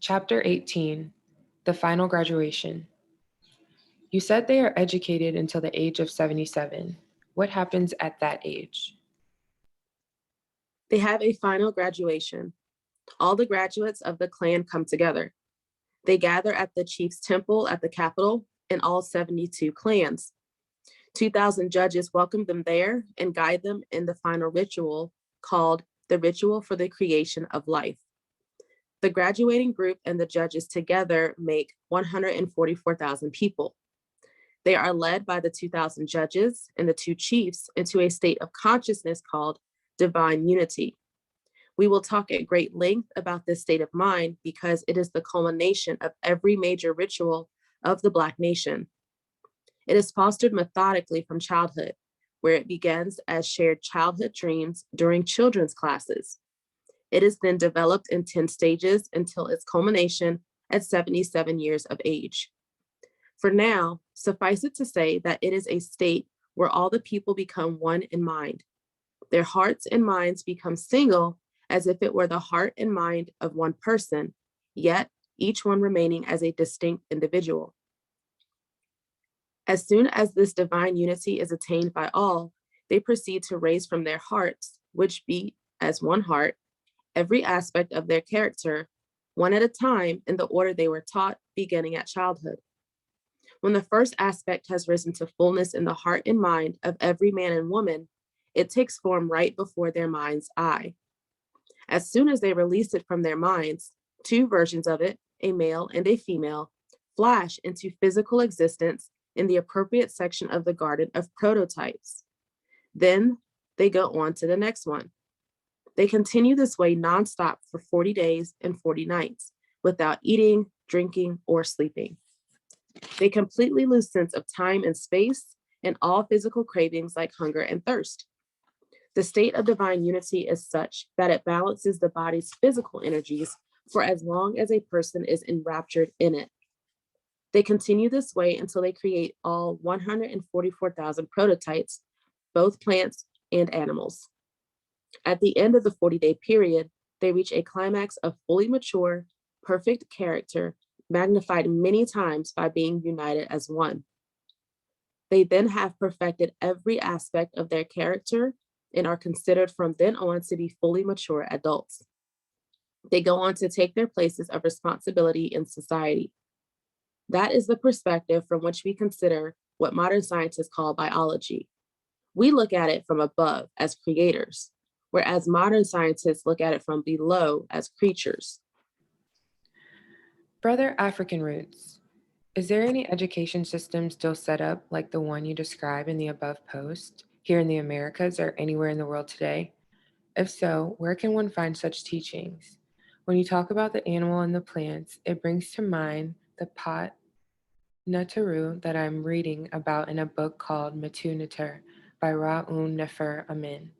Chapter 18, The Final Graduation. You said they are educated until the age of 77. What happens at that age? They have a final graduation. All the graduates of the clan come together. They gather at the chief's temple at the capital in all 72 clans. 2,000 judges welcome them there and guide them in the final ritual called the Ritual for the Creation of Life. The graduating group and the judges together make 144,000 people. They are led by the 2,000 judges and the two chiefs into a state of consciousness called divine unity. We will talk at great length about this state of mind because it is the culmination of every major ritual of the Black nation. It is fostered methodically from childhood, where it begins as shared childhood dreams during children's classes. It is then developed in 10 stages until its culmination at 77 years of age. For now, suffice it to say that it is a state where all the people become one in mind. Their hearts and minds become single as if it were the heart and mind of one person, yet each one remaining as a distinct individual. As soon as this divine unity is attained by all, they proceed to raise from their hearts, which beat as one heart, every aspect of their character, one at a time in the order they were taught, beginning at childhood. When the first aspect has risen to fullness in the heart and mind of every man and woman, it takes form right before their mind's eye. As soon as they release it from their minds, two versions of it, a male and a female, flash into physical existence in the appropriate section of the garden of prototypes. Then they go on to the next one. They continue this way nonstop for 40 days and 40 nights without eating, drinking, or sleeping. They completely lose sense of time and space and all physical cravings like hunger and thirst. The state of divine unity is such that it balances the body's physical energies for as long as a person is enraptured in it. They continue this way until they create all 144,000 prototypes, both plants and animals. At the end of the 40-day period, they reach a climax of fully mature, perfect character, magnified many times by being united as one. They then have perfected every aspect of their character and are considered from then on to be fully mature adults. They go on to take their places of responsibility in society. That is the perspective from which we consider what modern scientists call biology. We look at it from above as creators, whereas modern scientists look at it from below as creatures. Brother African Roots, is there any education system still set up like the one you describe in the above post, here in the Americas or anywhere in the world today? If so, where can one find such teachings? When you talk about the animal and the plants, it brings to mind the pot Nataru that I'm reading about in a book called Metu Neter by Ra'un Nefer Amin.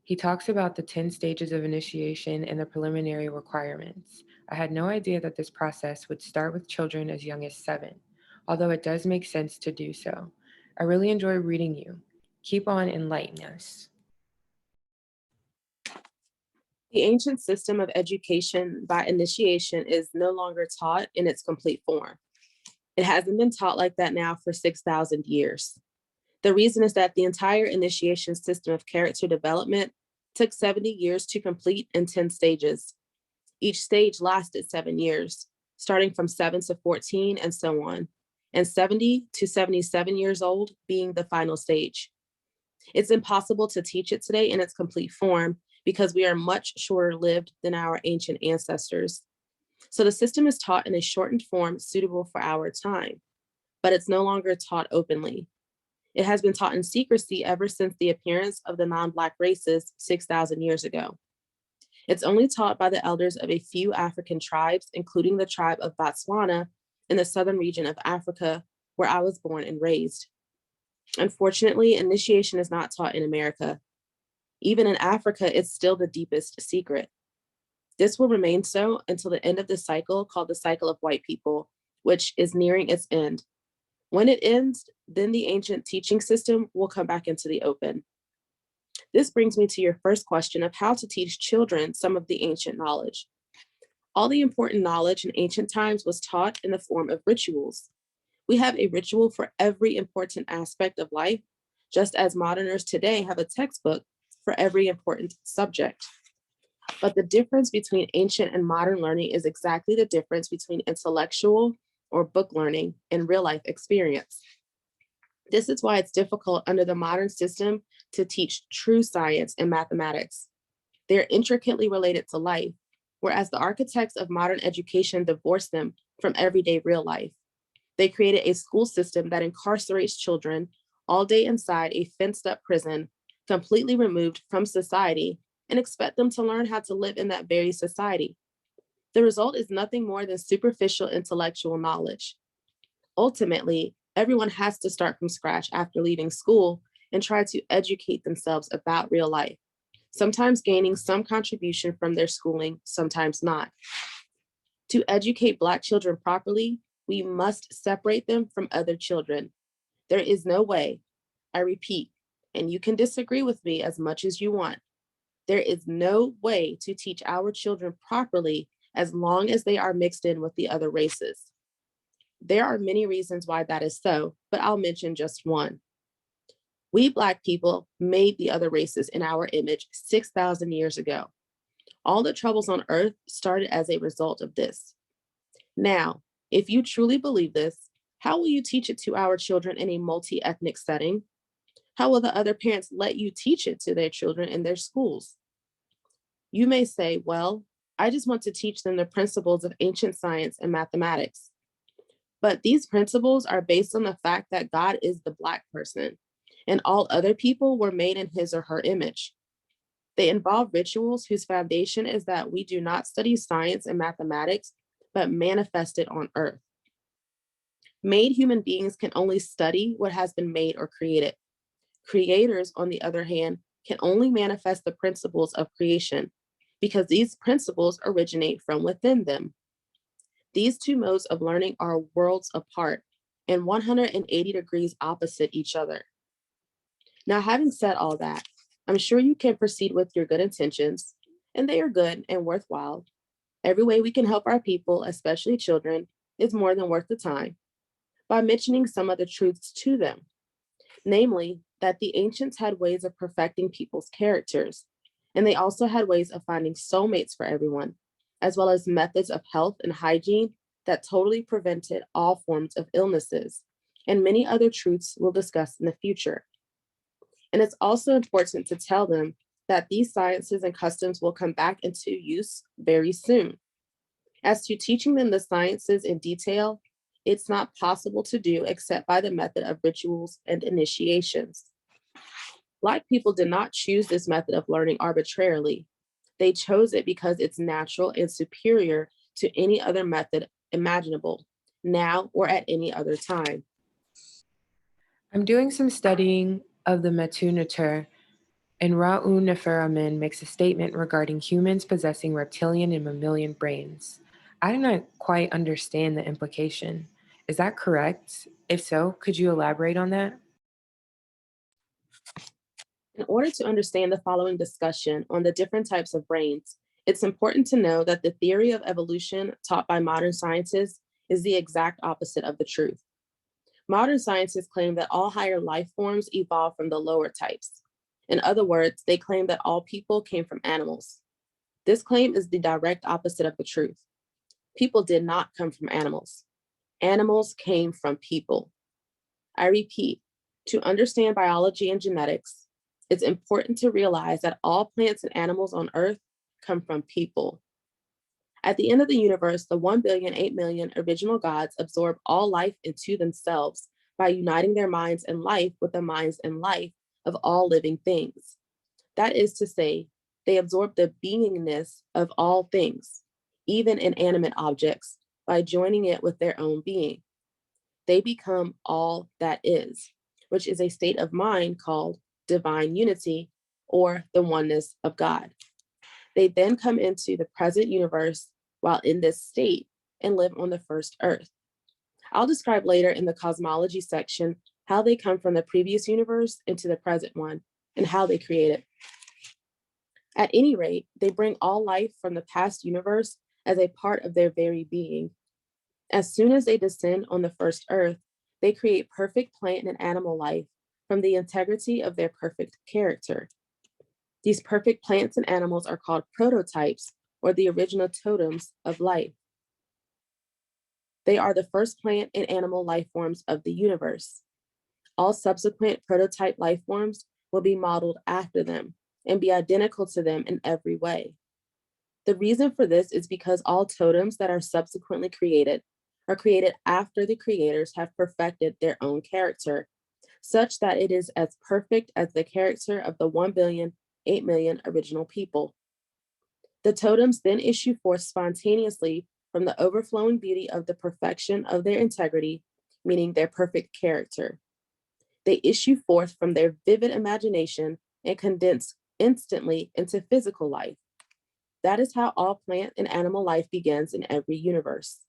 He talks about the 10 stages of initiation and the preliminary requirements. I had no idea that this process would start with children as young as 7, although it does make sense to do so. I really enjoy reading you. Keep on enlightening us. The ancient system of education by initiation is no longer taught in its complete form. It hasn't been taught like that now for 6,000 years. The reason is that the entire initiation system of character development took 70 years to complete in 10 stages. Each stage lasted 7 years, starting from 7 to 14 and so on, and 70 to 77 years old being the final stage. It's impossible to teach it today in its complete form because we are much shorter lived than our ancient ancestors. So the system is taught in a shortened form suitable for our time, but it's no longer taught openly. It has been taught in secrecy ever since the appearance of the non-Black races 6,000 years ago. It's only taught by the elders of a few African tribes, including the tribe of Botswana in the southern region of Africa, where I was born and raised. Unfortunately, initiation is not taught in America. Even in Africa, it's still the deepest secret. This will remain so until the end of the cycle called the cycle of white people, which is nearing its end. When it ends, then the ancient teaching system will come back into the open. This brings me to your first question of how to teach children some of the ancient knowledge. All the important knowledge in ancient times was taught in the form of rituals. We have a ritual for every important aspect of life, just as moderners today have a textbook for every important subject. But the difference between ancient and modern learning is exactly the difference between intellectual or book learning and real life experience. This is why it's difficult under the modern system to teach true science and mathematics. They're intricately related to life, whereas the architects of modern education divorce them from everyday real life. They created a school system that incarcerates children all day inside a fenced up prison, completely removed from society, and expect them to learn how to live in that very society. The result is nothing more than superficial intellectual knowledge. Ultimately, everyone has to start from scratch after leaving school and try to educate themselves about real life, sometimes gaining some contribution from their schooling, sometimes not. To educate Black children properly, we must separate them from other children. There is no way, I repeat, and you can disagree with me as much as you want. There is no way to teach our children properly as long as they are mixed in with the other races. There are many reasons why that is so, but I'll mention just one. We Black people made the other races in our image 6,000 years ago. All the troubles on earth started as a result of this. Now, if you truly believe this, how will you teach it to our children in a multi-ethnic setting? How will the other parents let you teach it to their children in their schools? You may say, well, I just want to teach them the principles of ancient science and mathematics. But these principles are based on the fact that God is the Black person, and all other people were made in his or her image. They involve rituals whose foundation is that we do not study science and mathematics, but manifest it on earth. Made human beings can only study what has been made or created. Creators, on the other hand, can only manifest the principles of creation because these principles originate from within them. These two modes of learning are worlds apart and 180 degrees opposite each other. Now, having said all that, I'm sure you can proceed with your good intentions, and they are good and worthwhile. Every way we can help our people, especially children, is more than worth the time by mentioning some of the truths to them, namely that the ancients had ways of perfecting people's characters, and they also had ways of finding soulmates for everyone, as well as methods of health and hygiene that totally prevented all forms of illnesses, and many other truths we'll discuss in the future. And it's also important to tell them that these sciences and customs will come back into use very soon. As to teaching them the sciences in detail, it's not possible to do except by the method of rituals and initiations. Black people did not choose this method of learning arbitrarily. They chose it because it's natural and superior to any other method imaginable, now or at any other time. I'm doing some studying of the Metunatur, and Ra'u Neferamin makes a statement regarding humans possessing reptilian and mammalian brains. I do not quite understand the implication. Is that correct? If so, could you elaborate on that? In order to understand the following discussion on the different types of brains, it's important to know that the theory of evolution taught by modern scientists is the exact opposite of the truth. Modern scientists claim that all higher life forms evolved from the lower types. In other words, they claim that all people came from animals. This claim is the direct opposite of the truth. People did not come from animals. Animals came from people. I repeat, to understand biology and genetics, it's important to realize that all plants and animals on Earth come from people. At the end of the universe, the 1,000,000,008,000,000 original gods absorb all life into themselves by uniting their minds and life with the minds and life of all living things. That is to say, they absorb the beingness of all things, even inanimate objects, by joining it with their own being. They become all that is, which is a state of mind called divine unity or the oneness of God. They then come into the present universe while in this state and live on the first earth. I'll describe later in the cosmology section how they come from the previous universe into the present one and how they create it. At any rate, they bring all life from the past universe as a part of their very being. As soon as they descend on the first earth, they create perfect plant and animal life from the integrity of their perfect character. These perfect plants and animals are called prototypes or the original totems of life. They are the first plant and animal life forms of the universe. All subsequent prototype life forms will be modeled after them and be identical to them in every way. The reason for this is because all totems that are subsequently created are created after the creators have perfected their own character, such that it is as perfect as the character of the 1,000,000,008,000,000 original people. The totems then issue forth spontaneously from the overflowing beauty of the perfection of their integrity, meaning their perfect character. They issue forth from their vivid imagination and condense instantly into physical life. That is how all plant and animal life begins in every universe.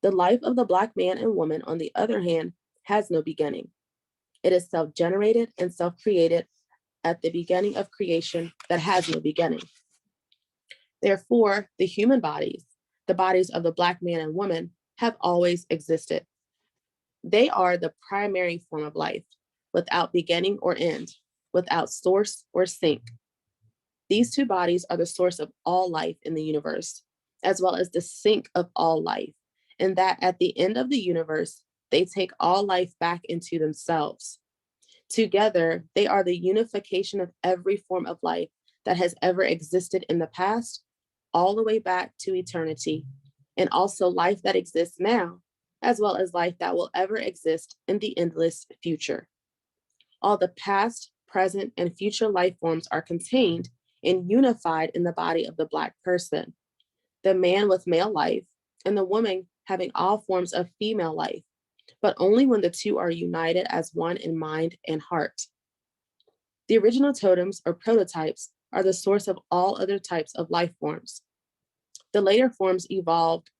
The life of the Black man and woman, on the other hand, has no beginning. It is self generated and self created at the beginning of creation that has no beginning. Therefore, the human bodies, the bodies of the Black man and woman, have always existed. They are the primary form of life, without beginning or end, without source or sink. These two bodies are the source of all life in the universe, as well as the sink of all life, and that at the end of the universe, they take all life back into themselves. Together, they are the unification of every form of life that has ever existed in the past, all the way back to eternity, and also life that exists now, as well as life that will ever exist in the endless future. All the past, present, and future life forms are contained and unified in the body of the Black person, the man with male life, and the woman having all forms of female life, but only when the two are united as one in mind and heart. The original totems or prototypes are the source of all other types of life forms. The later forms evolved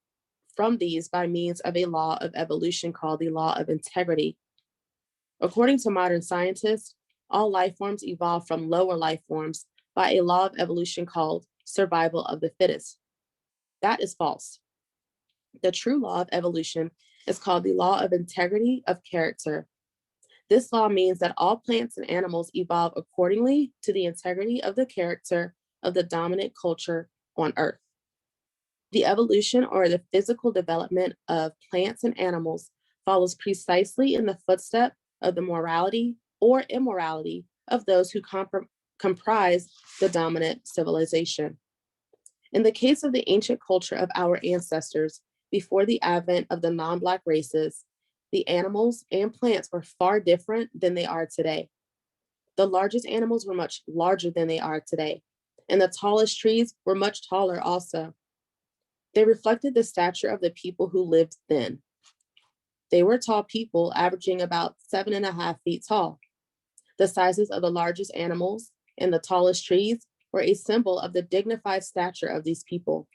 from these by means of a law of evolution called the law of integrity. According to modern scientists, all life forms evolve from lower life forms by a law of evolution called survival of the fittest. That is false. The true law of evolution is called the law of integrity of character. This law means that all plants and animals evolve accordingly to the integrity of the character of the dominant culture on Earth. The evolution or the physical development of plants and animals follows precisely in the footstep of the morality or immorality of those who comprise the dominant civilization. In the case of the ancient culture of our ancestors, before the advent of the non-Black races, the animals and plants were far different than they are today. The largest animals were much larger than they are today, and the tallest trees were much taller also. They reflected the stature of the people who lived then. They were tall people, averaging about 7.5 feet tall. The sizes of the largest animals and the tallest trees were a symbol of the dignified stature of these people.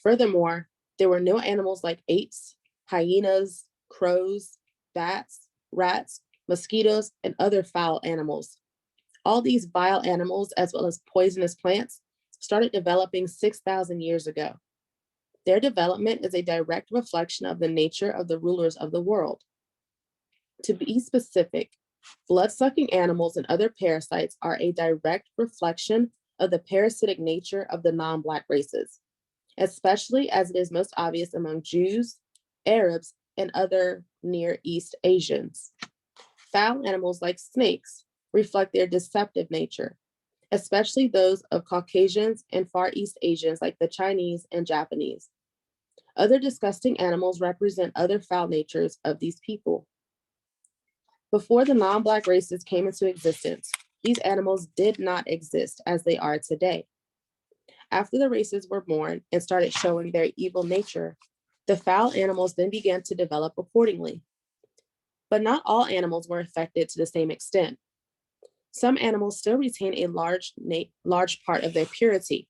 Furthermore, there were no animals like apes, hyenas, crows, bats, rats, mosquitoes, and other foul animals. All these vile animals, as well as poisonous plants, started developing 6,000 years ago. Their development is a direct reflection of the nature of the rulers of the world. To be specific, blood-sucking animals and other parasites are a direct reflection of the parasitic nature of the non-Black races, especially as it is most obvious among Jews, Arabs, and other Near East Asians. Foul animals like snakes reflect their deceptive nature, especially those of Caucasians and Far East Asians like the Chinese and Japanese. Other disgusting animals represent other foul natures of these people. Before the non-Black races came into existence, these animals did not exist as they are today. After the races were born and started showing their evil nature, the foul animals then began to develop accordingly. But not all animals were affected to the same extent. Some animals still retain a large part of their purity.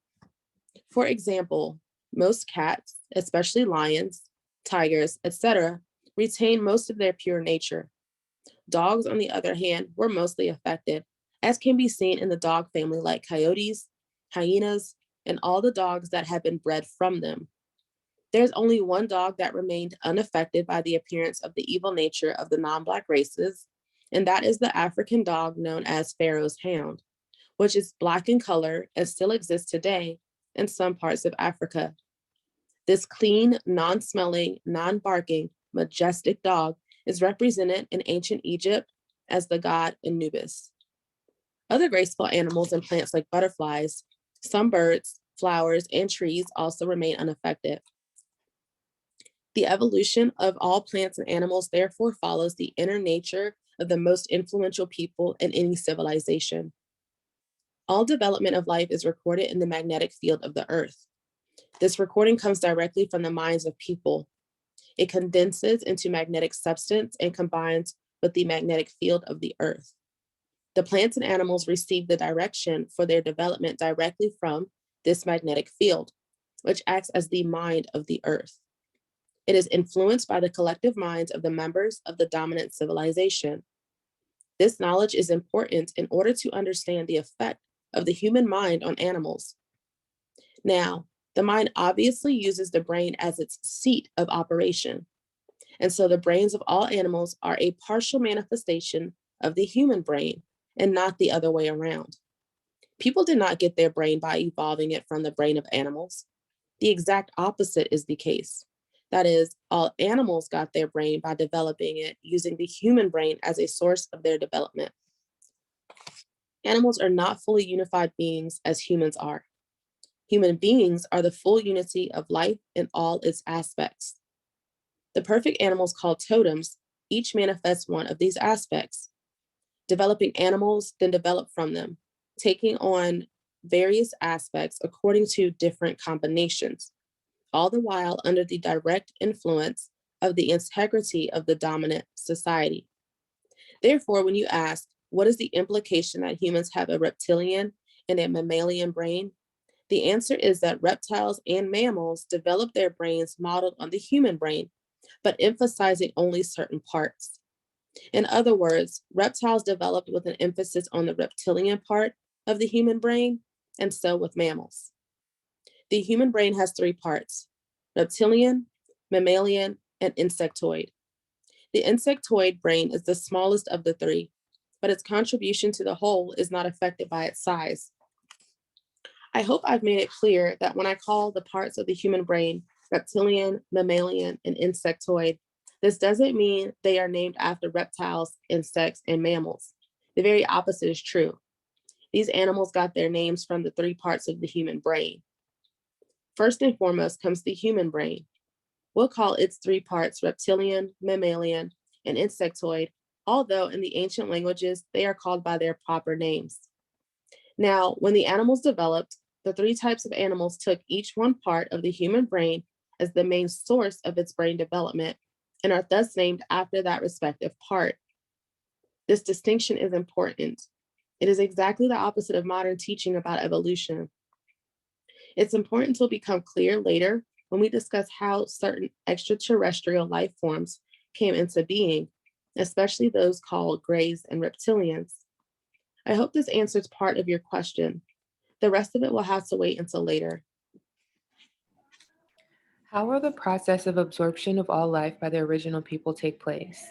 For example, most cats, especially lions, tigers, etc., retain most of their pure nature. Dogs, on the other hand, were mostly affected, as can be seen in the dog family like coyotes, hyenas, and all the dogs that had been bred from them. There's only one dog that remained unaffected by the appearance of the evil nature of the non-Black races, and that is the African dog known as Pharaoh's Hound, which is Black in color and still exists today in some parts of Africa. This clean, non-smelling, non-barking, majestic dog is represented in ancient Egypt as the god Anubis. Other graceful animals and plants like butterflies, some birds, flowers, and trees also remain unaffected. The evolution of all plants and animals therefore follows the inner nature of the most influential people in any civilization. All development of life is recorded in the magnetic field of the earth. This recording comes directly from the minds of people. It condenses into magnetic substance and combines with the magnetic field of the earth. The plants and animals receive the direction for their development directly from this magnetic field, which acts as the mind of the earth. It is influenced by the collective minds of the members of the dominant civilization. This knowledge is important in order to understand the effect of the human mind on animals. Now, the mind obviously uses the brain as its seat of operation. And so the brains of all animals are a partial manifestation of the human brain and not the other way around. People did not get their brain by evolving it from the brain of animals. The exact opposite is the case. That is, all animals got their brain by developing it using the human brain as a source of their development. Animals are not fully unified beings as humans are. Human beings are the full unity of life in all its aspects. The perfect animals called totems each manifest one of these aspects. Developing animals then develop from them, taking on various aspects according to different combinations, all the while under the direct influence of the integrity of the dominant society. Therefore, when you ask, what is the implication that humans have a reptilian and a mammalian brain? The answer is that reptiles and mammals develop their brains modeled on the human brain, but emphasizing only certain parts. In other words, reptiles developed with an emphasis on the reptilian part of the human brain, and so with mammals. The human brain has three parts: reptilian, mammalian, and insectoid. The insectoid brain is the smallest of the three, but its contribution to the whole is not affected by its size. I hope I've made it clear that when I call the parts of the human brain reptilian, mammalian, and insectoid, this doesn't mean they are named after reptiles, insects, and mammals. The very opposite is true. These animals got their names from the three parts of the human brain. First and foremost comes the human brain. We'll call its three parts reptilian, mammalian, and insectoid, although in the ancient languages, they are called by their proper names. Now, when the animals developed, the three types of animals took each one part of the human brain as the main source of its brain development and are thus named after that respective part. This distinction is important. It is exactly the opposite of modern teaching about evolution. It's important to become clear later when we discuss how certain extraterrestrial life forms came into being, especially those called greys and reptilians. I hope this answers part of your question. The rest of it will have to wait until later. How will the process of absorption of all life by the original people take place?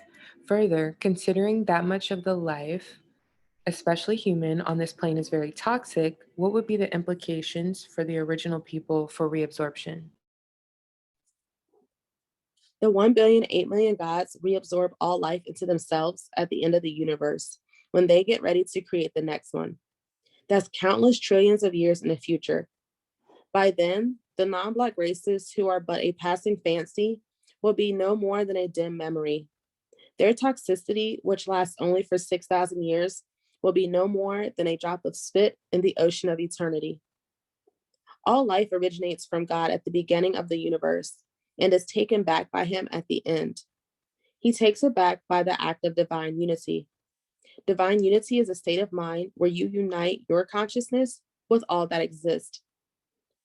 Further, considering that much of the life, especially human, on this plane is very toxic, what would be the implications for the original people for reabsorption? The 1,000,000,000, 8,000,000 gods reabsorb all life into themselves at the end of the universe when they get ready to create the next one. That's countless trillions of years in the future. By then, the non-Black races who are but a passing fancy will be no more than a dim memory. Their toxicity, which lasts only for 6,000 years, will be no more than a drop of spit in the ocean of eternity. All life originates from God at the beginning of the universe and is taken back by him at the end. He takes it back by the act of divine unity. Divine unity is a state of mind where you unite your consciousness with all that exists.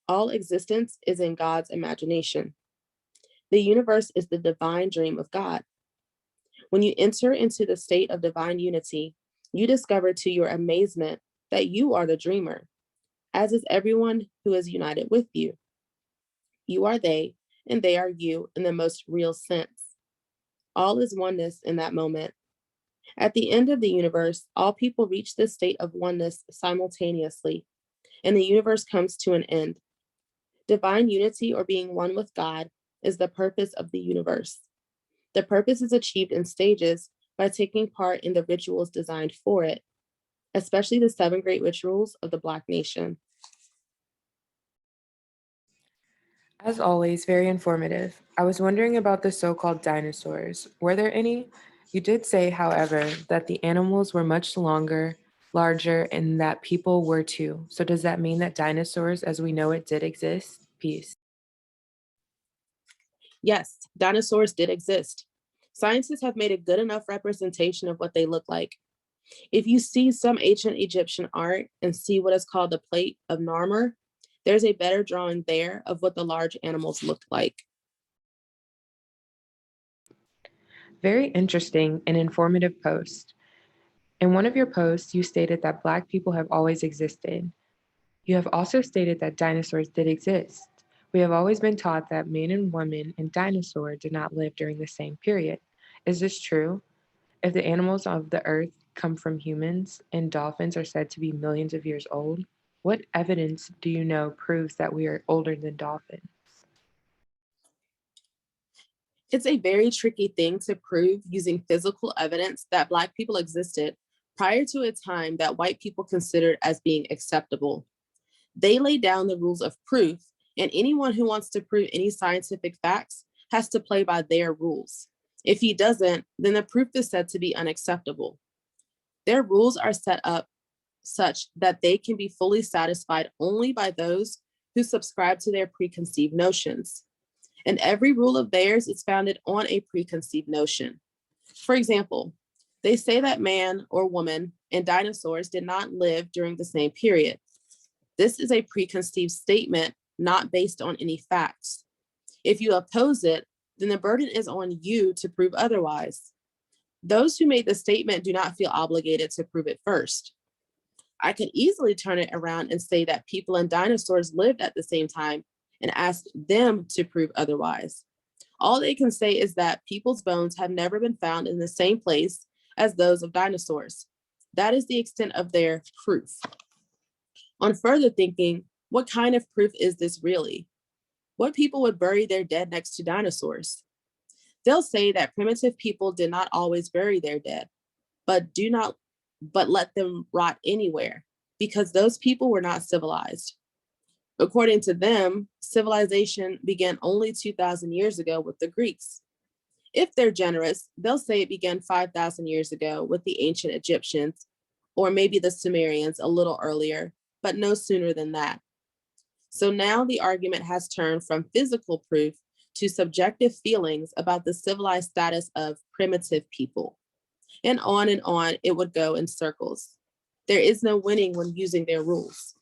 All existence is in God's imagination. The universe is the divine dream of God. When you enter into the state of divine unity, you discover to your amazement that you are the dreamer. as is everyone who is united with you. You are they, and they are you in the most real sense. All is oneness in that moment. At the end of the universe, all people reach this state of oneness simultaneously, and the universe comes to an end. Divine unity or being one with God is the purpose of the universe. The purpose is achieved in stages by taking part in the rituals designed for it, especially the 7 great rituals of the Black nation. As always, very informative. I was wondering about the so-called dinosaurs. Were there any? You did say, however, that the animals were much larger, and that people were too. So does that mean that dinosaurs as we know it did exist? Peace. Yes, dinosaurs did exist. Scientists have made a good enough representation of what they look like. If you see some ancient Egyptian art and see what is called the plate of Narmer, there's a better drawing there of what the large animals looked like. Very interesting and informative post. In one of your posts, you stated that Black people have always existed. You have also stated that dinosaurs did exist. We have always been taught that man and woman and dinosaur did not live during the same period. Is this true? If the animals of the earth come from humans and dolphins are said to be millions of years old, what evidence do you know proves that we are older than dolphins? It's a very tricky thing to prove using physical evidence that Black people existed prior to a time that white people considered as being acceptable. They lay down the rules of proof, and anyone who wants to prove any scientific facts has to play by their rules. If he doesn't, then the proof is said to be unacceptable. Their rules are set up such that they can be fully satisfied only by those who subscribe to their preconceived notions. And every rule of theirs is founded on a preconceived notion. For example, they say that man or woman and dinosaurs did not live during the same period. This is a preconceived statement not based on any facts. If you oppose it, then the burden is on you to prove otherwise. Those who made the statement do not feel obligated to prove it first. I could easily turn it around and say that people and dinosaurs lived at the same time and ask them to prove otherwise. All they can say is that people's bones have never been found in the same place as those of dinosaurs. That is the extent of their proof. On further thinking, what kind of proof is this really? What people would bury their dead next to dinosaurs? They'll say that primitive people did not always bury their dead, but let them rot anywhere because those people were not civilized. According to them, civilization began only 2,000 years ago with the Greeks. If they're generous, they'll say it began 5,000 years ago with the ancient Egyptians, or maybe the Sumerians a little earlier, but no sooner than that. So now the argument has turned from physical proof to subjective feelings about the civilized status of primitive people. And on it would go in circles. There is no winning when using their rules.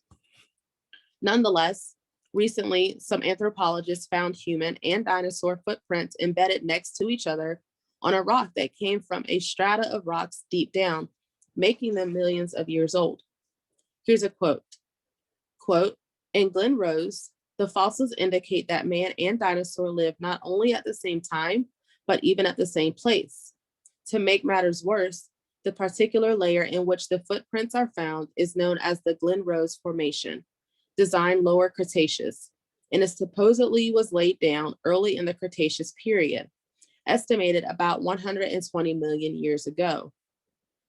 Nonetheless, recently, some anthropologists found human and dinosaur footprints embedded next to each other on a rock that came from a strata of rocks deep down, making them millions of years old. Here's a quote, in Glen Rose, the fossils indicate that man and dinosaur lived not only at the same time, but even at the same place. To make matters worse, the particular layer in which the footprints are found is known as the Glen Rose Formation, designed lower Cretaceous, and it supposedly was laid down early in the Cretaceous period, estimated about 120 million years ago.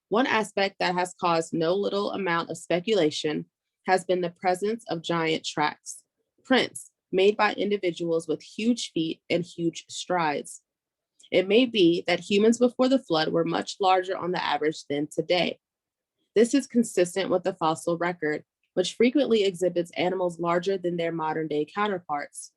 One aspect that has caused no little amount of speculation has been the presence of giant tracks, prints made by individuals with huge feet and huge strides. It may be that humans before the flood were much larger on the average than today. This is consistent with the fossil record, which frequently exhibits animals larger than their modern day counterparts.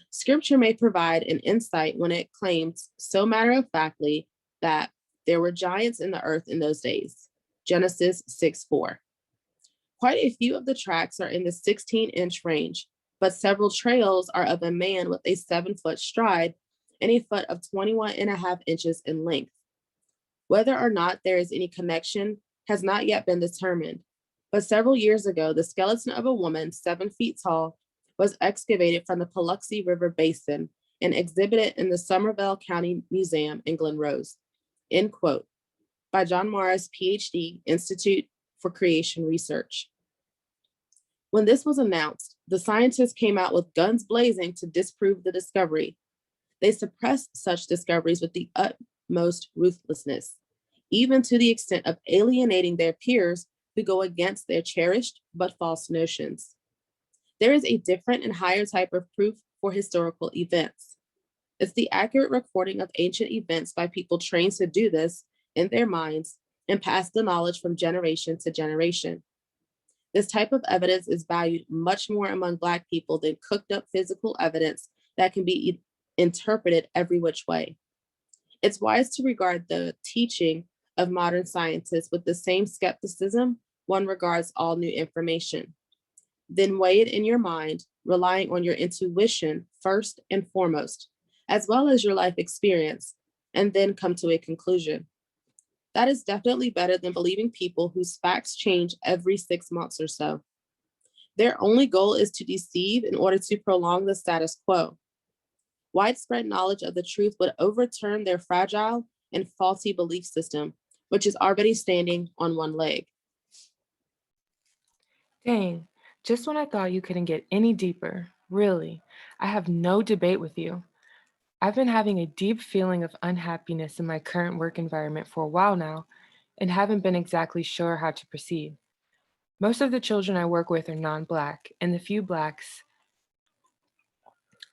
Scripture may provide an insight when it claims so matter-of-factly that there were giants in the earth in those days. Genesis 6:4. Quite a few of the tracks are in the 16-inch range, but several trails are of a man with a 7-foot stride and a foot of 21.5 inches in length. Whether or not there is any connection has not yet been determined, But several years ago, the skeleton of a woman 7 feet tall was excavated from the Paluxy River Basin and exhibited in the Somervell County Museum in Glen Rose, end quote, by John Morris, PhD, Institute for Creation Research. When this was announced, the scientists came out with guns blazing to disprove the discovery. They suppressed such discoveries with the utmost ruthlessness, even to the extent of alienating their peers who go against their cherished but false notions. There is a different and higher type of proof for historical events. It's the accurate recording of ancient events by people trained to do this in their minds and pass the knowledge from generation to generation. This type of evidence is valued much more among Black people than cooked up physical evidence that can be interpreted every which way. It's wise to regard the teaching of modern scientists with the same skepticism one regards all new information. Then weigh it in your mind, relying on your intuition first and foremost, as well as your life experience, and then come to a conclusion. That is definitely better than believing people whose facts change every 6 months or so. Their only goal is to deceive in order to prolong the status quo. Widespread knowledge of the truth would overturn their fragile and faulty belief system, which is already standing on one leg. Dang, just when I thought you couldn't get any deeper, really, I have no debate with you. I've been having a deep feeling of unhappiness in my current work environment for a while now and haven't been exactly sure how to proceed. Most of the children I work with are non-Black, and the few Blacks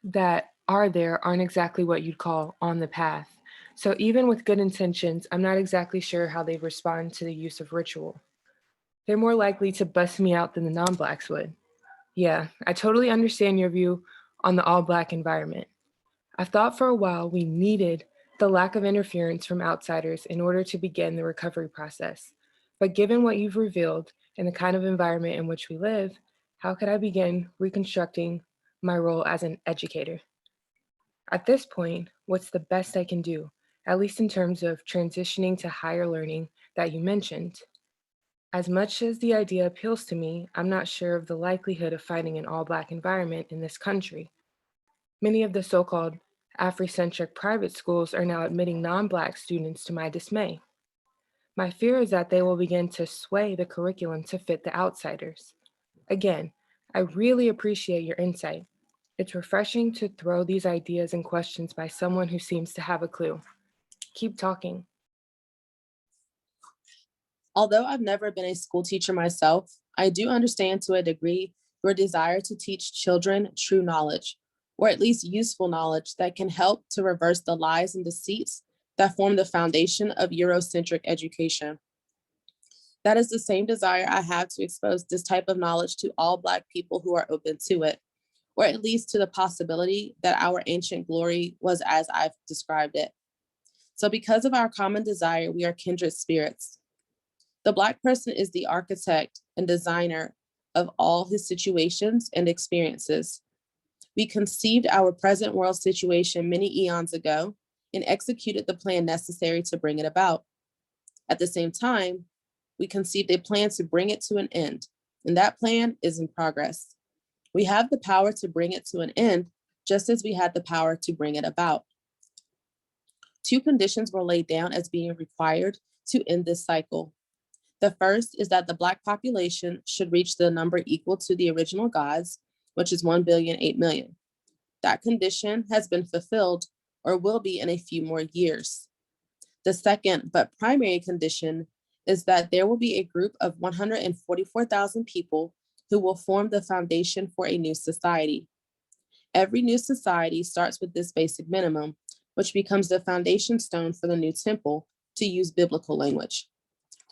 that are there aren't exactly what you'd call on the path. So even with good intentions, I'm not exactly sure how they respond to the use of ritual. They're more likely to bust me out than the non-Blacks would. Yeah, I totally understand your view on the all-Black environment. I thought for a while we needed the lack of interference from outsiders in order to begin the recovery process. But given what you've revealed and the kind of environment in which we live, how could I begin reconstructing my role as an educator? At this point, what's the best I can do, at least in terms of transitioning to higher learning that you mentioned? As much as the idea appeals to me, I'm not sure of the likelihood of finding an all-Black environment in this country. Many of the so-called Afrocentric private schools are now admitting non-Black students to my dismay. My fear is that they will begin to sway the curriculum to fit the outsiders. Again, I really appreciate your insight. It's refreshing to throw these ideas and questions by someone who seems to have a clue. Keep talking. Although I've never been a school teacher myself, I do understand to a degree your desire to teach children true knowledge, or at least useful knowledge that can help to reverse the lies and deceits that form the foundation of Eurocentric education. That is the same desire I have to expose this type of knowledge to all Black people who are open to it, or at least to the possibility that our ancient glory was as I've described it. So because of our common desire, we are kindred spirits. The Black person is the architect and designer of all his situations and experiences. We conceived our present world situation many eons ago and executed the plan necessary to bring it about. At the same time, we conceived a plan to bring it to an end, and that plan is in progress. We have the power to bring it to an end, just as we had the power to bring it about. 2 conditions were laid down as being required to end this cycle. The first is that the Black population should reach the number equal to the original gods, which is 1,008,000,000. That condition has been fulfilled or will be in a few more years. The second but primary condition is that there will be a group of 144,000 people who will form the foundation for a new society. Every new society starts with this basic minimum, which becomes the foundation stone for the new temple, to use biblical language.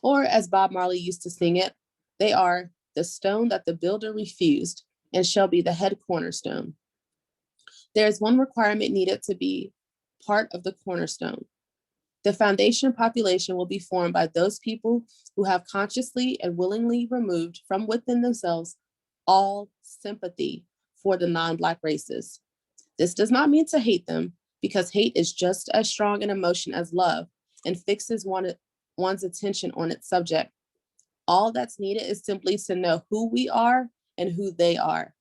Or as Bob Marley used to sing it, they are the stone that the builder refused and shall be the head cornerstone. There is one requirement needed to be part of the cornerstone. The foundation population will be formed by those people who have consciously and willingly removed from within themselves all sympathy for the non-Black races. This does not mean to hate them, because hate is just as strong an emotion as love and fixes one's attention on its subject. All that's needed is simply to know who we are and who they are.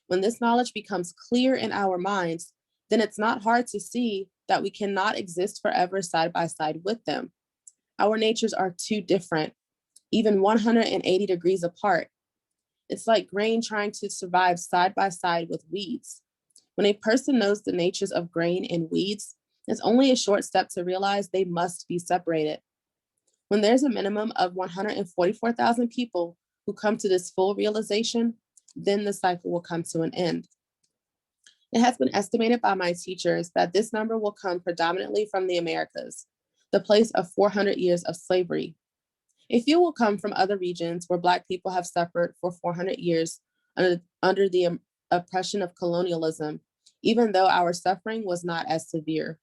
When this knowledge becomes clear in our minds, then it's not hard to see that we cannot exist forever side by side with them. Our natures are too different, even 180 degrees apart. It's like grain trying to survive side by side with weeds. When a person knows the natures of grain and weeds, it's only a short step to realize they must be separated. When there's a minimum of 144,000 people who come to this full realization, then the cycle will come to an end. It has been estimated by my teachers that this number will come predominantly from the Americas, the place of 400 years of slavery. A few will come from other regions where Black people have suffered for 400 years under the oppression of colonialism, even though our suffering was not as severe.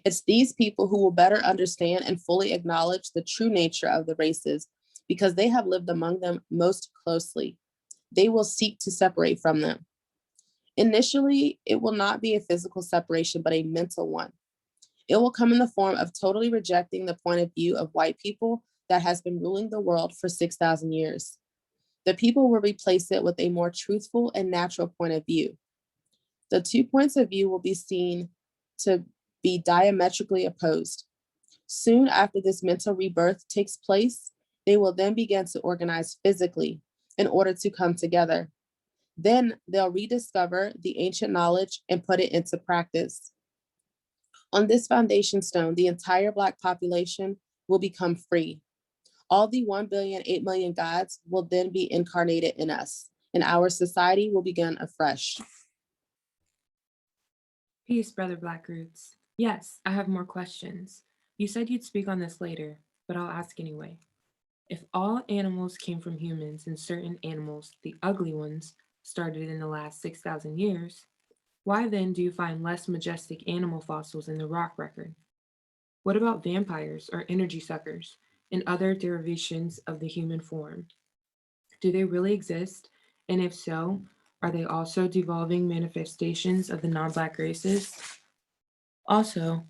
It's these people who will better understand and fully acknowledge the true nature of the races because they have lived among them most closely. They will seek to separate from them. Initially, it will not be a physical separation, but a mental one. It will come in the form of totally rejecting the point of view of white people that has been ruling the world for 6,000 years. The people will replace it with a more truthful and natural point of view. The 2 points of view will be seen to be diametrically opposed. Soon after this mental rebirth takes place, they will then begin to organize physically in order to come together. Then they'll rediscover the ancient knowledge and put it into practice. On this foundation stone, the entire Black population will become free. All the 1,000,000,008,000,000 gods will then be incarnated in us, and our society will begin afresh. Peace, Brother Blackroots. Yes, I have more questions. You said you'd speak on this later, but I'll ask anyway. If all animals came from humans and certain animals, the ugly ones, started in the last 6,000 years, why then do you find less majestic animal fossils in the rock record? What about vampires or energy suckers and other derivations of the human form? Do they really exist? And if so, are they also devolving manifestations of the non-Black races? Also,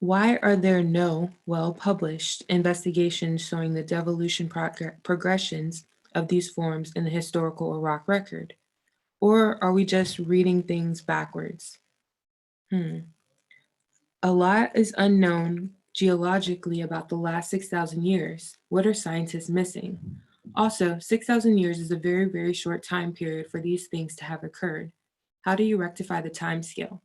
why are there no well-published investigations showing the devolution progressions of these forms in the historical Iraq record? Or are we just reading things backwards? A lot is unknown geologically about the last 6,000 years. What are scientists missing? Also, 6,000 years is a very, very short time period for these things to have occurred. How do you rectify the time scale?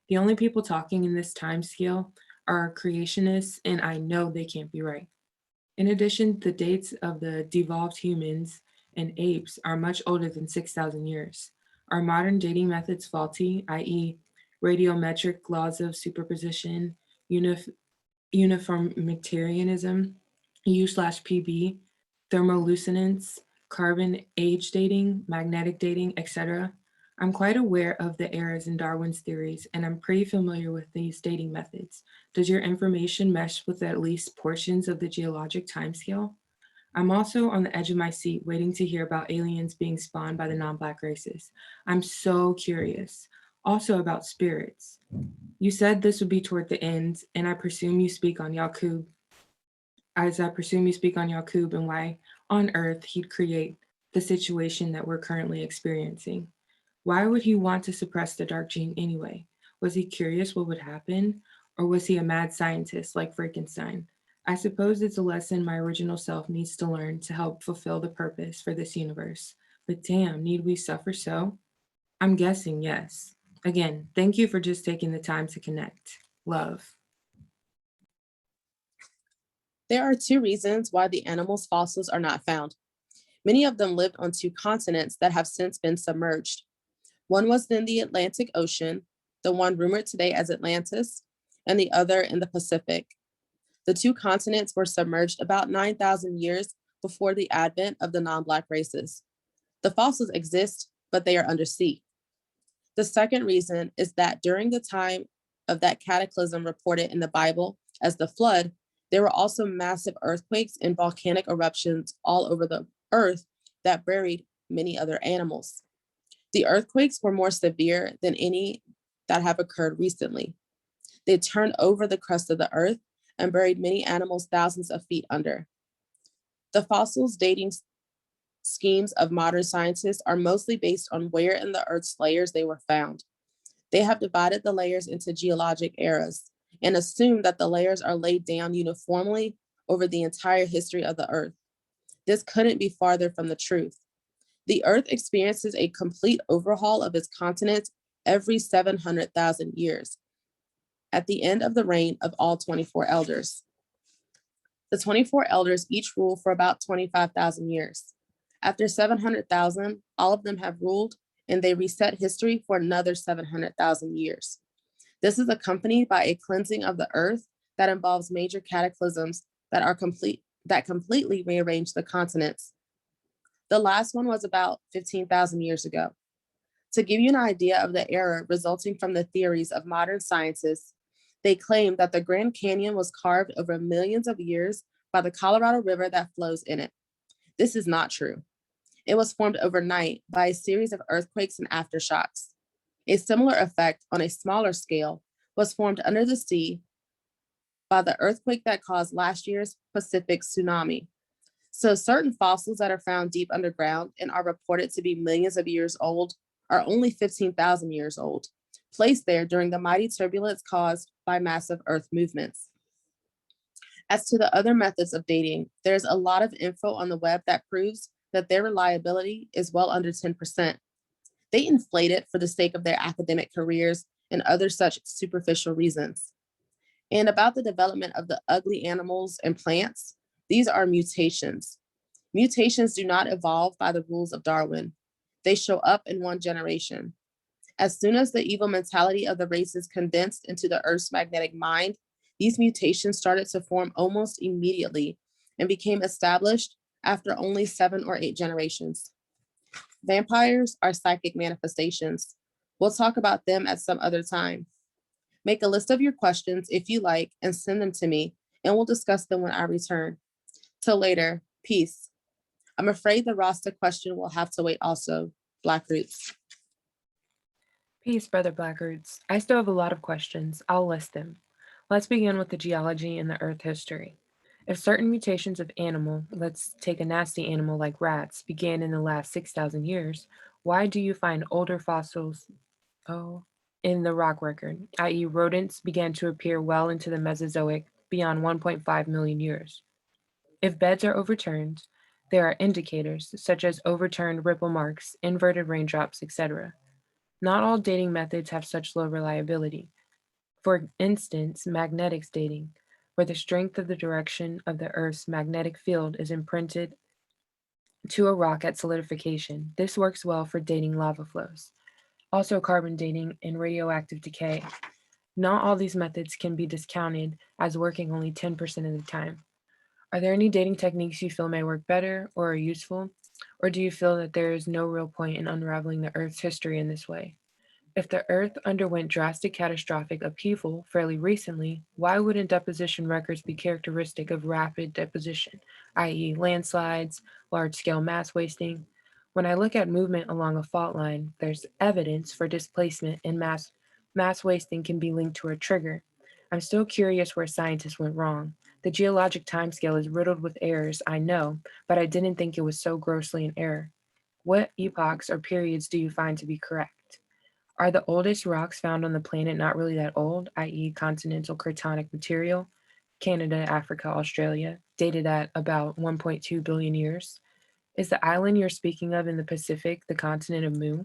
The only people talking in this time scale are creationists, and I know they can't be right. In addition, the dates of the devolved humans and apes are much older than 6,000 years. Are modern dating methods faulty, i.e., radiometric laws of superposition, uniformitarianism, U/PB, thermoluminance, carbon age dating, magnetic dating, etc.? I'm quite aware of the errors in Darwin's theories, and I'm pretty familiar with these dating methods. Does your information mesh with at least portions of the geologic timescale? I'm also on the edge of my seat waiting to hear about aliens being spawned by the non-Black races. I'm so curious. Also about spirits. You said this would be toward the end, and I presume you speak on Yaqub, and why on earth he'd create the situation that we're currently experiencing. Why would he want to suppress the dark gene anyway? Was he curious what would happen? Or was he a mad scientist like Frankenstein? I suppose it's a lesson my original self needs to learn to help fulfill the purpose for this universe. But damn, need we suffer so? I'm guessing yes. Again, thank you for just taking the time to connect. Love. There are 2 reasons why the animal's fossils are not found. Many of them lived on 2 continents that have since been submerged. One was in the Atlantic Ocean, the one rumored today as Atlantis, and the other in the Pacific. The 2 continents were submerged about 9,000 years before the advent of the non-Black races. The fossils exist, but they are undersea. The second reason is that during the time of that cataclysm reported in the Bible as the flood, there were also massive earthquakes and volcanic eruptions all over the earth that buried many other animals. The earthquakes were more severe than any that have occurred recently. They turned over the crust of the earth and buried many animals thousands of feet under. The fossils dating schemes of modern scientists are mostly based on where in the Earth's layers they were found. They have divided the layers into geologic eras and assume that the layers are laid down uniformly over the entire history of the Earth. This couldn't be farther from the truth. The Earth experiences a complete overhaul of its continents every 700,000 years at the end of the reign of all 24 elders. The 24 elders each rule for about 25,000 years. After 700,000, all of them have ruled and they reset history for another 700,000 years. This is accompanied by a cleansing of the earth that involves major cataclysms that completely rearrange the continents. The last one was about 15,000 years ago. To give you an idea of the error resulting from the theories of modern scientists, they claim that the Grand Canyon was carved over millions of years by the Colorado River that flows in it. This is not true. It was formed overnight by a series of earthquakes and aftershocks. A similar effect on a smaller scale was formed under the sea by the earthquake that caused last year's Pacific tsunami. So certain fossils that are found deep underground and are reported to be millions of years old are only 15,000 years old, placed there during the mighty turbulence caused by massive earth movements. As to the other methods of dating, there's a lot of info on the web that proves that their reliability is well under 10%. They inflate it for the sake of their academic careers and other such superficial reasons. And about the development of the ugly animals and plants, these are mutations. Mutations do not evolve by the rules of Darwin. They show up in one generation. As soon as the evil mentality of the races condensed into the Earth's magnetic mind, these mutations started to form almost immediately and became established after only 7 or 8 generations. Vampires are psychic manifestations. We'll talk about them at some other time. Make a list of your questions if you like and send them to me, and we'll discuss them when I return. Till later, peace. I'm afraid the Rasta question will have to wait also. Blackroots. Peace, Brother Blackroots. I still have a lot of questions. I'll list them. Let's begin with the geology and the Earth history. If certain mutations of animal, let's take a nasty animal like rats, began in the last 6,000 years, why do you find older fossils in the rock record, i.e. rodents began to appear well into the Mesozoic beyond 1.5 million years? If beds are overturned, there are indicators such as overturned ripple marks, inverted raindrops, etc. Not all dating methods have such low reliability. For instance, magnetics dating, where the strength of the direction of the Earth's magnetic field is imprinted to a rock at solidification. This works well for dating lava flows. Also carbon dating and radioactive decay. Not all these methods can be discounted as working only 10% of the time. Are there any dating techniques you feel may work better or are useful? Or do you feel that there is no real point in unraveling the Earth's history in this way? If the Earth underwent drastic catastrophic upheaval fairly recently, why wouldn't deposition records be characteristic of rapid deposition, i.e. landslides, large-scale mass wasting? When I look at movement along a fault line, there's evidence for displacement and mass wasting can be linked to a trigger. I'm still curious where scientists went wrong. The geologic timescale is riddled with errors, I know, but I didn't think it was so grossly in error. What epochs or periods do you find to be correct? Are the oldest rocks found on the planet not really that old, i.e. continental cratonic material? Canada, Africa, Australia, dated at about 1.2 billion years. Is the island you're speaking of in the Pacific the continent of Mu?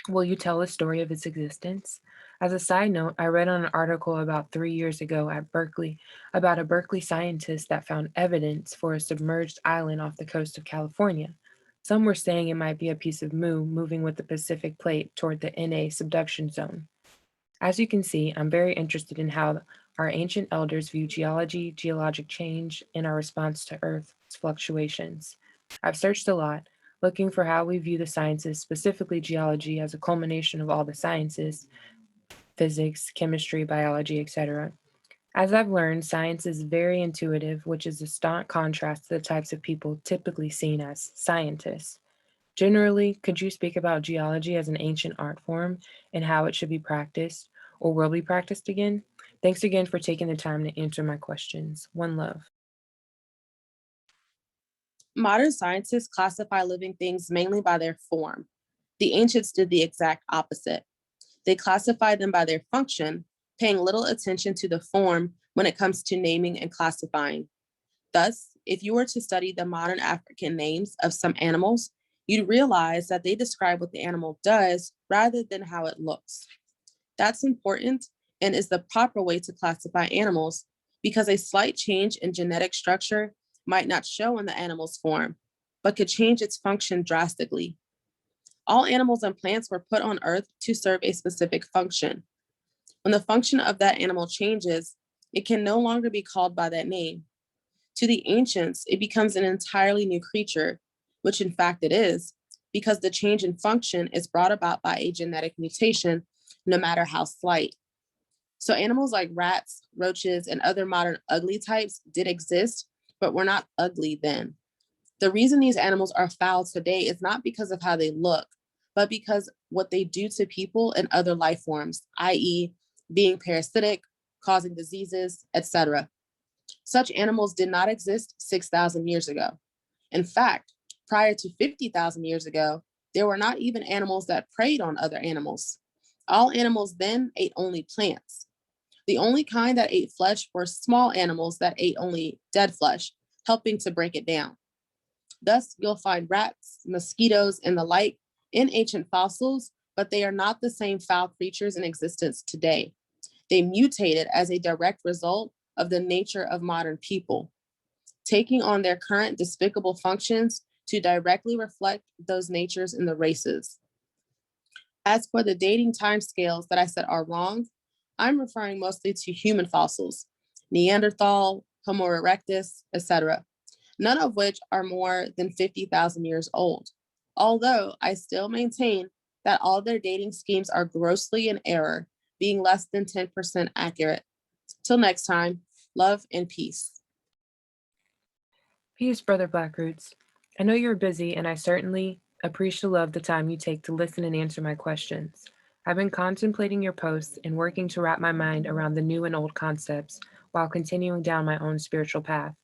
Will you tell the story of its existence? As a side note, I read on an article about 3 years ago at Berkeley about a Berkeley scientist that found evidence for a submerged island off the coast of California. Some were saying it might be a piece of Mu moving with the Pacific plate toward the NA subduction zone. As you can see, I'm very interested in how our ancient elders view geology, geologic change, and our response to Earth's fluctuations. I've searched a lot, looking for how we view the sciences, specifically geology, as a culmination of all the sciences, physics, chemistry, biology, etc. As I've learned, science is very intuitive, which is a stark contrast to the types of people typically seen as scientists. Generally, could you speak about geology as an ancient art form and how it should be practiced or will be practiced again? Thanks again for taking the time to answer my questions. One love. Modern scientists classify living things mainly by their form. The ancients did the exact opposite. They classified them by their function, paying little attention to the form when it comes to naming and classifying. Thus, if you were to study the modern African names of some animals, you'd realize that they describe what the animal does rather than how it looks. That's important and is the proper way to classify animals because a slight change in genetic structure might not show in the animal's form, but could change its function drastically. All animals and plants were put on Earth to serve a specific function. When the function of that animal changes, it can no longer be called by that name. To the ancients, it becomes an entirely new creature, which in fact it is, because the change in function is brought about by a genetic mutation, no matter how slight. So animals like rats, roaches, and other modern ugly types did exist, but were not ugly then. The reason these animals are foul today is not because of how they look, but because what they do to people and other life forms, i.e., being parasitic, causing diseases, etc. Such animals did not exist 6,000 years ago. In fact, prior to 50,000 years ago, there were not even animals that preyed on other animals. All animals then ate only plants. The only kind that ate flesh were small animals that ate only dead flesh, helping to break it down. Thus, you'll find rats, mosquitoes, and the like in ancient fossils, but they are not the same foul creatures in existence today. They mutated as a direct result of the nature of modern people, taking on their current despicable functions to directly reflect those natures in the races. As for the dating timescales that I said are wrong, I'm referring mostly to human fossils, Neanderthal, Homo erectus, etc., none of which are more than 50,000 years old. Although I still maintain that all their dating schemes are grossly in error, being less than 10% accurate. Till next time, love and peace. Peace, Brother Blackroots. I know you're busy, and I certainly appreciate the time you take to listen and answer my questions. I've been contemplating your posts and working to wrap my mind around the new and old concepts while continuing down my own spiritual path.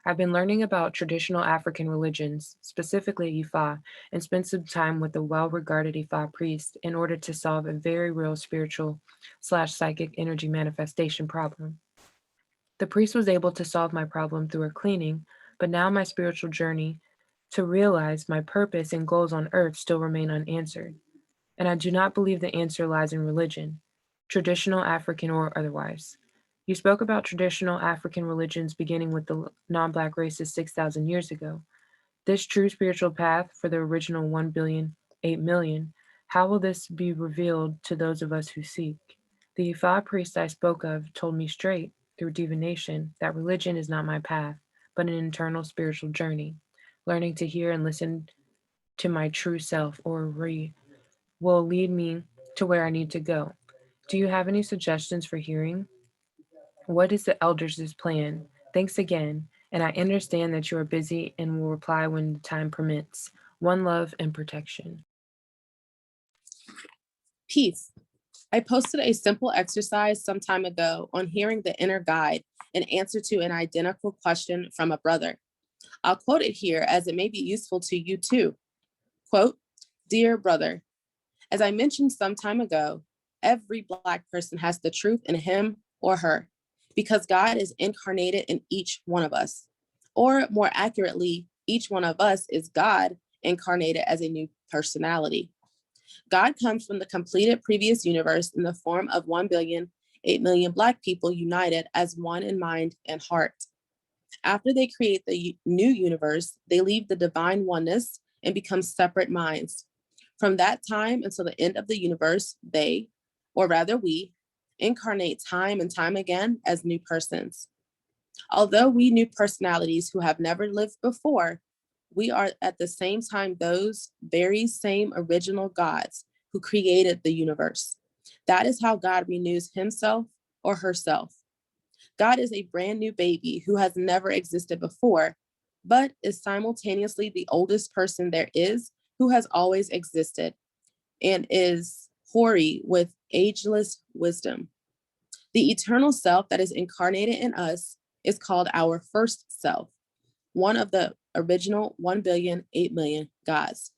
I've been learning about traditional African religions, specifically Ifa, and spent some time with a well-regarded Ifa priest in order to solve a very real spiritual/psychic energy manifestation problem. The priest was able to solve my problem through a cleaning, but now my spiritual journey to realize my purpose and goals on earth still remain unanswered. And I do not believe the answer lies in religion, traditional African or otherwise. You spoke about traditional African religions beginning with the non Black races 6,000 years ago. This true spiritual path for the original 1 billion, 8 million, how will this be revealed to those of us who seek? The Ifa priest I spoke of told me straight, through divination, that religion is not my path, but an internal spiritual journey. Learning to hear and listen to my true self, or Re, will lead me to where I need to go. Do you have any suggestions for hearing? What is the elders' plan? Thanks again, and I understand that you are busy and will reply when the time permits. One love and protection. Peace. I posted a simple exercise some time ago on hearing the inner guide in answer to an identical question from a brother. I'll quote it here as it may be useful to you too. Quote, "Dear brother, as I mentioned some time ago, every Black person has the truth in him or her because God is incarnated in each one of us. Or more accurately, each one of us is God incarnated as a new personality. God comes from the completed previous universe in the form of 1 billion, 8 million Black people united as one in mind and heart. After they create the new universe, they leave the divine oneness and become separate minds. From that time until the end of the universe, they, or rather we, incarnate time and time again as new persons. Although we new personalities who have never lived before, we are at the same time those very same original gods who created the universe. That is how God renews himself or herself. God is a brand new baby who has never existed before, but is simultaneously the oldest person there is who has always existed and is hoary with ageless wisdom. The eternal self that is incarnated in us is called our first self, one of the original 1,000,000,008,000,000 gods.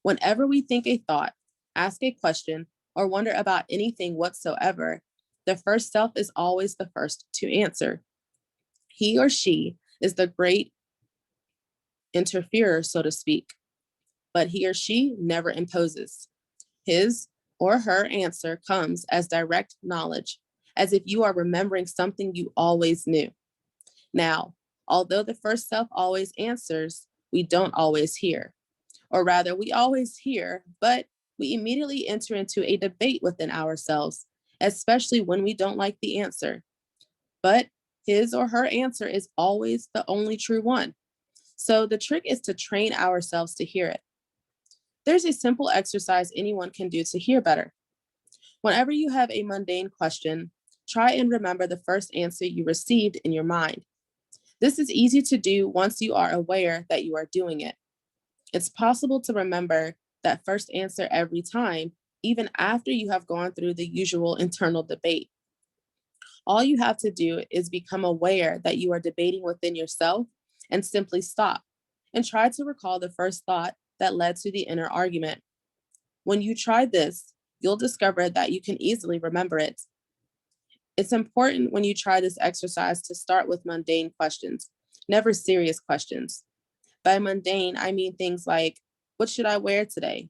Whenever we think a thought, ask a question, or wonder about anything whatsoever, the first self is always the first to answer. He or she is the great interferer, so to speak, but he or she never imposes. His or her answer comes as direct knowledge, as if you are remembering something you always knew. Now, although the first self always answers, we don't always hear. Or rather, we always hear, but we immediately enter into a debate within ourselves, especially when we don't like the answer. But his or her answer is always the only true one. So the trick is to train ourselves to hear it. There's a simple exercise anyone can do to hear better. Whenever you have a mundane question, try and remember the first answer you received in your mind. This is easy to do once you are aware that you are doing it. It's possible to remember that first answer every time, even after you have gone through the usual internal debate. All you have to do is become aware that you are debating within yourself and simply stop and try to recall the first thought that led to the inner argument. When you try this, you'll discover that you can easily remember it. It's important when you try this exercise to start with mundane questions, never serious questions. By mundane, I mean things like, what should I wear today?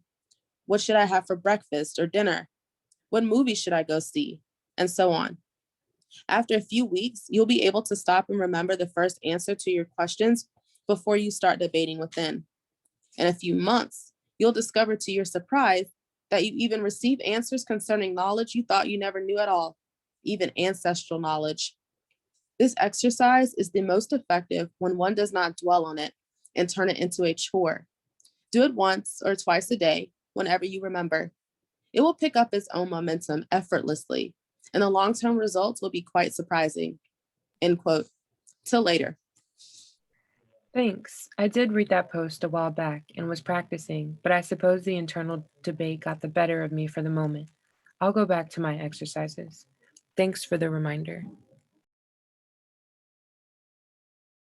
What should I have for breakfast or dinner? What movie should I go see? And so on. After a few weeks, you'll be able to stop and remember the first answer to your questions before you start debating within. In a few months, you'll discover to your surprise that you even receive answers concerning knowledge you thought you never knew at all, even ancestral knowledge. This exercise is the most effective when one does not dwell on it and turn it into a chore. Do it once or twice a day, whenever you remember. It will pick up its own momentum effortlessly, and the long-term results will be quite surprising. End quote. Till later. Thanks. I did read that post a while back and was practicing, but I suppose the internal debate got the better of me for the moment. I'll go back to my exercises. Thanks for the reminder.